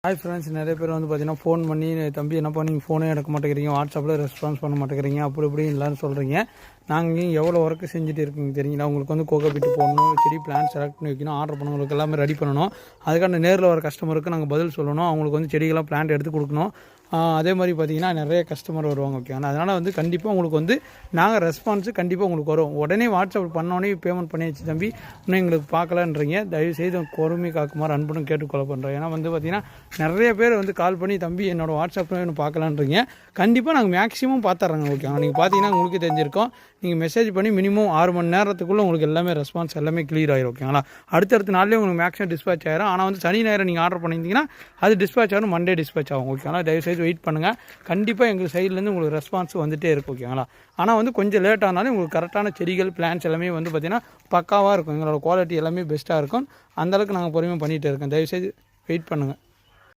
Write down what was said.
Hi friends, நிறைய பேர் வந்து பார்த்தீங்கன்னா ஃபோன் பண்ணி தம்பி என்னப்பா நீங்கள் ஃபோனே எடுக்க மாட்டேங்கிறீங்க, வாட்ஸ்அப்பில் ரெஸ்பான்ஸ் பண்ண மாட்டேங்கிறீங்க, அப்படி இப்படி எல்லாரும் சொல்கிறீங்க. நாங்கள் எவ்வளோ ஒர்க்கு செஞ்சுட்டு இருக்கீங்க தெரியுங்களா? உங்களுக்கு வந்து கோகோ பிட்டு போடணும், செடி பிளான் செலக்ட் பண்ணி வைக்கணும், ஆர்டர் பண்ணவங்களுக்கு எல்லாமே ரெடி பண்ணணும். அதுக்கான நேரில் வர கஸ்டமருக்கு நாங்கள் பதில் சொல்லணும், அவங்களுக்கு வந்து செடிகள்லாம் பிளான்ட் எடுத்து கொடுக்கணும். அதே மாதிரி பார்த்தீங்கன்னா நிறைய கஸ்டமர் வருவாங்க. ஓகே, ஆனால் அதனால் வந்து கண்டிப்பாக உங்களுக்கு வந்து நாங்கள் ரெஸ்பான்ஸு கண்டிப்பாக உங்களுக்கு வரும். உடனே வாட்ஸ்அப் பண்ணோடனே பேமெண்ட் பண்ணியாச்சு தம்பி, இன்னும் எங்களுக்கு பார்க்கலன்றீங்க. தயவுசெய்து பொறுமை காக்குமாறு அன்புடன் கேட்டுக்கொள்ள பண்ணுறேன். ஏன்னா வந்து பார்த்தீங்கன்னா நிறைய பேர் வந்து கால் பண்ணி தம்பி என்னோடய வாட்ஸ்அப்பில் இன்னும் பார்க்கலான்றீங்க. கண்டிப்பாக நாங்கள் மேக்ஸிமம் பார்த்துட்றோங்க. ஓகே, நீங்கள் பார்த்தீங்கன்னா உங்களுக்கு தெரிஞ்சிருக்கோம். நீங்கள் மெசேஜ் பண்ணி மினிமம் 6 மணி நேரத்துக்குள்ளே உங்களுக்கு எல்லாமே ரெஸ்பான்ஸ் எல்லாமே கிளியர் ஆயிரும். ஓகேங்களா? அடுத்தடுத்த நாள்லேயே உங்களுக்கு மேக்ஸிமம் டிஸ்பேச் ஆயிரும். ஆனால் வந்து சனி ஞாயிறு நீங்கள் ஆர்டர் பண்ணியிருந்தீங்கன்னா அது டிஸ்பேச் ஆகும், மண்டே டிஸ்பேச் ஆகும். ஓகேங்களா? தயவுசெய்து வெயிட் பண்ணுங்கள். கண்டிப்பாக எங்கள் சைட்லேருந்து உங்களுக்கு ரெஸ்பான்ஸ் வந்துகிட்டே இருக்கும். ஓகேங்களா? ஆனால் வந்து கொஞ்சம் லேட் ஆனாலும் உங்களுக்கு கரெக்டான செடிகள் பிளான்ஸ் எல்லாமே வந்து பார்த்திங்கன்னா பக்காவாக இருக்கும். எங்களோட குவாலிட்டி எல்லாமே பெஸ்ட்டாக இருக்கும். அந்தளவுக்கு நாங்கள் பொறுமையாக பண்ணிகிட்டே இருக்கோம். தயவுசெய்து வெயிட் பண்ணுங்கள்.